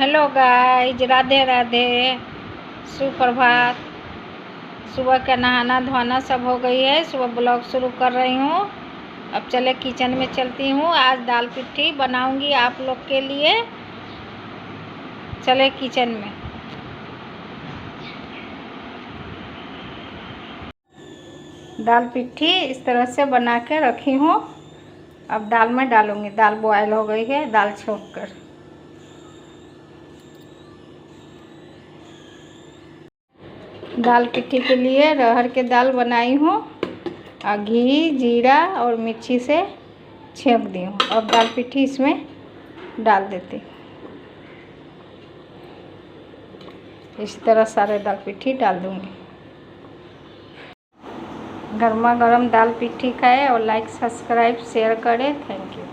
Hello guys, Radhe Radhe, सुप्रभात। सुबह का नहाना धोना सब हो गई है। सुबह ब्लॉग शुरू कर रही हूँ। अब चले किचन में चलती हूँ। आज दाल पिट्ठी बनाऊंगी आप लोग के लिए। चले किचन में। दाल पिट्ठी इस तरह से बना के रखी हूँ। अब दाल में डालूंगी। दाल बॉयल हो गई है, दाल छोंक कर। दाल पिट्ठी के लिए अरहर के दाल बनाई हूँ और घी जीरा और मिर्ची से छेंक दी हूँ। अब दाल पिट्ठी इसमें डाल देती हूँ। इस तरह सारे दाल पिट्ठी डाल दूँगी। गर्मा गर्म दाल पिट्ठी खाएं और लाइक सब्सक्राइब शेयर करें। Thank you.